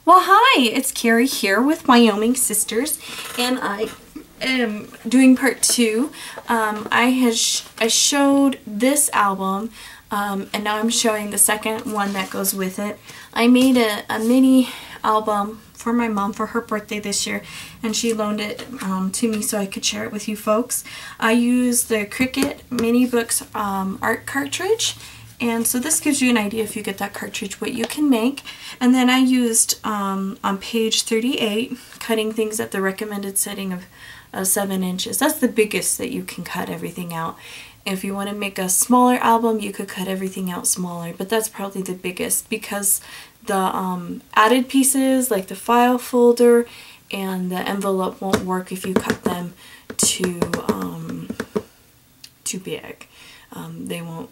Well, hi, it's Kerry here with Wyoming Sisters, and I am doing part two. I showed this album, and now I'm showing the second one that goes with it. I made a mini album for my mom for her birthday this year, and she loaned it to me so I could share it with you folks. I used the Cricut Mini Books art cartridge. And so this gives you an idea, if you get that cartridge, what you can make. And then I used, on page 38, cutting things at the recommended setting of 7 inches. That's the biggest that you can cut everything out. If you want to make a smaller album, you could cut everything out smaller. But that's probably the biggest, because the added pieces, like the file folder and the envelope, won't work if you cut them too big. They won't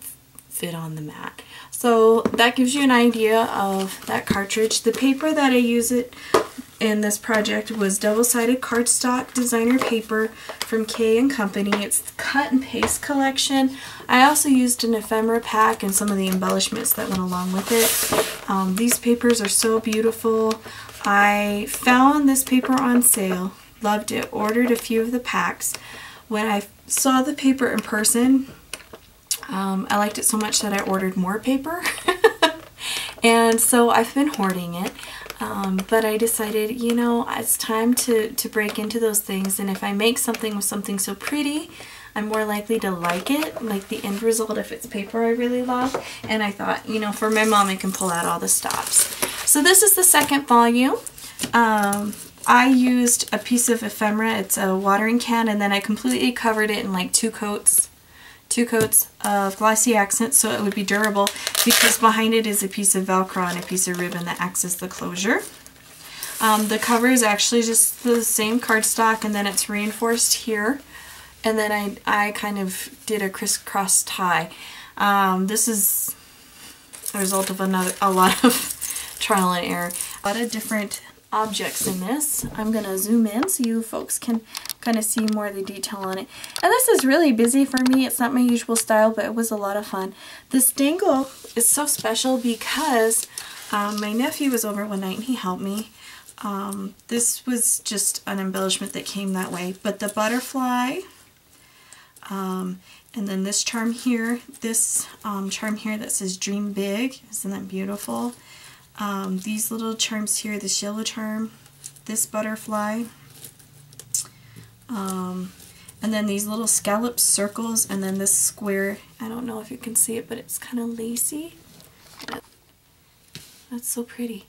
fit on the mat. So that gives you an idea of that cartridge. The paper that I use it in this project was double-sided cardstock designer paper from K & Company. It's the cut and paste collection. I also used an ephemera pack and some of the embellishments that went along with it. These papers are so beautiful. I found this paper on sale, loved it, ordered a few of the packs. When I saw the paper in person, I liked it so much that I ordered more paper. And so I've been hoarding it. But I decided, you know, it's time to break into those things. And if I make something with something so pretty, I'm more likely to like it, like the end result, if it's paper I really love. And I thought, you know, for my mom, I can pull out all the stops. So this is the second volume. I used a piece of ephemera. It's a watering can, and then I completely covered it in like two coats of glossy accent so it would be durable, because behind it is a piece of Velcro and a piece of ribbon that acts as the closure. The cover is actually just the same cardstock, and then it's reinforced here, and then I kind of did a crisscross tie. This is a result of a lot of trial and error. A lot of different objects in this. I'm going to zoom in so you folks can kind of see more of the detail on it. And this is really busy for me. It's not my usual style, but it was a lot of fun. This dangle is so special because my nephew was over one night and he helped me. This was just an embellishment that came that way. But the butterfly, and then this charm here, charm here that says Dream Big. Isn't that beautiful? These little charms here, this yellow charm, this butterfly, and then these little scallop circles, and then this square. I don't know if you can see it, but it's kind of lacy. That's so pretty.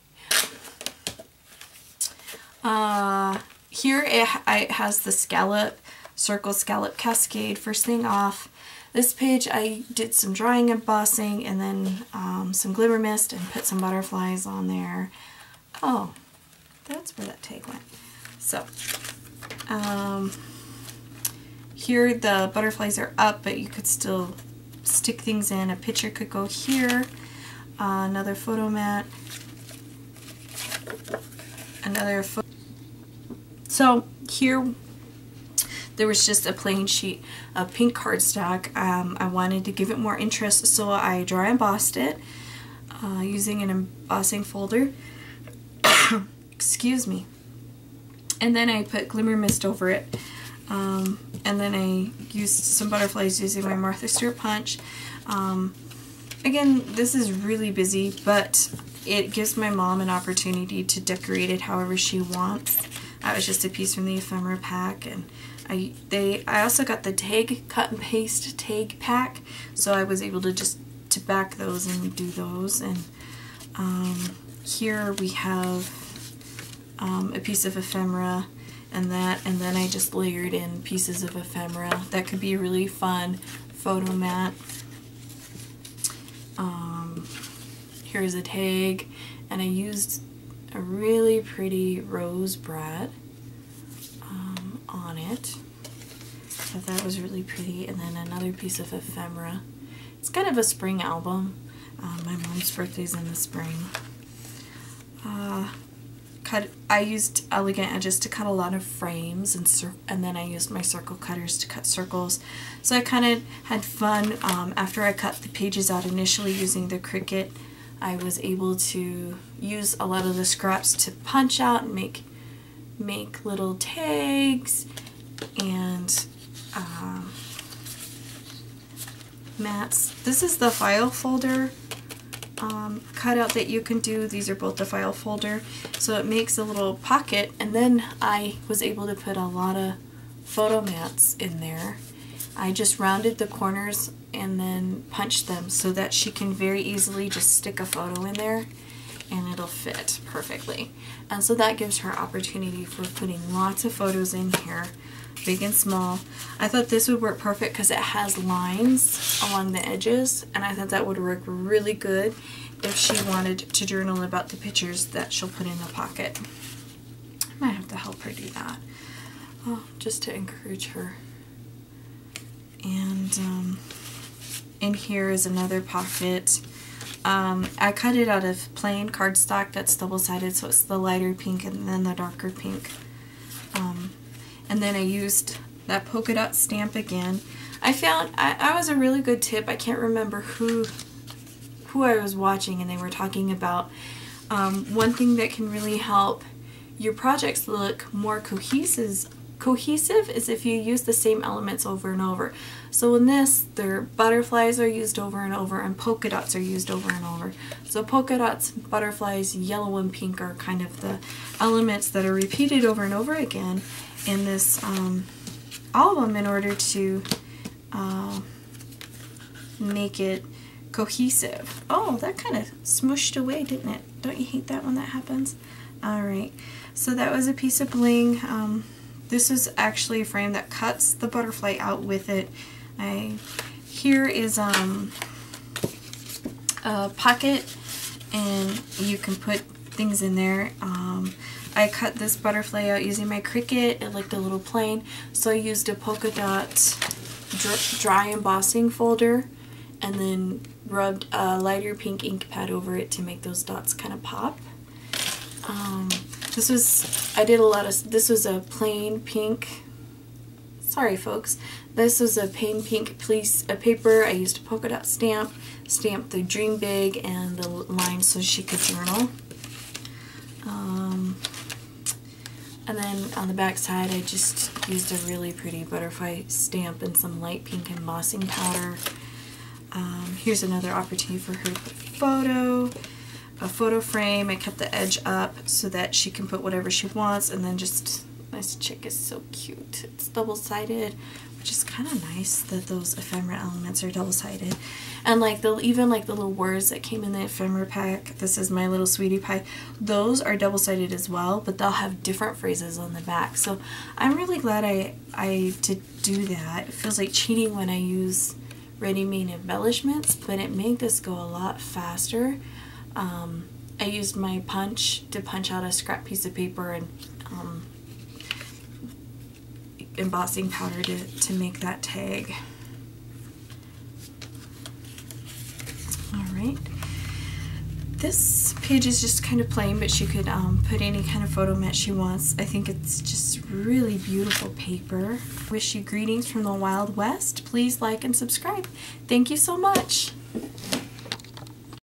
Here it has the scallop, circle scallop cascade. First thing off, this page I did some drawing embossing and then some glimmer mist and put some butterflies on there. Oh, that's where that tag went. So, here the butterflies are up, but you could still stick things in. A picture could go here. Another photo mat. Another photo. So here there was just a plain sheet of pink cardstock. I wanted to give it more interest, so I dry embossed it using an embossing folder. Excuse me. And then I put glimmer mist over it. And then I used some butterflies using my Martha Stewart punch. Again, this is really busy, but it gives my mom an opportunity to decorate it however she wants. That was just a piece from the ephemera pack, and I also got the tag, cut and paste tag pack, so I was able to just back those and do those. And here we have a piece of ephemera and then I just layered in pieces of ephemera. That could be a really fun photo mat. Here's a tag, and I used a really pretty rose brad on it. So that was really pretty. And then another piece of ephemera. It's kind of a spring album. My mom's birthday's in the spring. I used elegant edges to cut a lot of frames, and then I used my circle cutters to cut circles. So I kind of had fun after I cut the pages out initially using the Cricut I was able to use a lot of the scraps to punch out and make little tags and mats. This is the file folder cutout that you can do. These are both the file folder, so it makes a little pocket, and then I was able to put a lot of photo mats in there. I just rounded the corners and then punched them so that she can very easily just stick a photo in there and it'll fit perfectly. And so that gives her opportunity for putting lots of photos in here, big and small. I thought this would work perfect because it has lines along the edges, and I thought that would work really good if she wanted to journal about the pictures that she'll put in the pocket. I might have to help her do that, just to encourage her. And in here is another pocket. I cut it out of plain cardstock that's double-sided, so it's the lighter pink and then the darker pink. And then I used that polka dot stamp again. I found I was a really good tip. I can't remember who I was watching, and they were talking about one thing that can really help your projects look more cohesive is if you use the same elements over and over. So in this, their butterflies are used over and over, and polka dots are used over and over. So polka dots, butterflies, yellow and pink are kind of the elements that are repeated over and over again in this, all of them, in order to make it cohesive. Oh, that kind of smushed away, didn't it? Don't you hate that when that happens? Alright, so that was a piece of bling. This is actually a frame that cuts the butterfly out with it. Here is a pocket, and you can put things in there. I cut this butterfly out using my Cricut. It looked a little plain, so I used a polka dot dry embossing folder and then rubbed a lighter pink ink pad over it to make those dots kind of pop. This was a plain pink, sorry folks, this was a plain pink piece of paper. I used a polka dot stamp, stamped the dream big and the lines so she could journal. And then on the back side I just used a really pretty butterfly stamp and some light pink embossing powder. Here's another opportunity for her to put a photo frame. I kept the edge up so that she can put whatever she wants, and then just, this chick is so cute. It's double-sided, which is kind of nice that those ephemera elements are double-sided. And like even like the little words that came in the ephemera pack, this is my little sweetie pie, those are double-sided as well, but they'll have different phrases on the back. So I'm really glad I did do that. It feels like cheating when I use ready-made embellishments, but it made this go a lot faster. I used my punch to punch out a scrap piece of paper and embossing powder to make that tag. Alright, this page is just kind of plain, but she could put any kind of photo mat she wants. I think it's just really beautiful paper. Wish you greetings from the Wild West. Please like and subscribe. Thank you so much.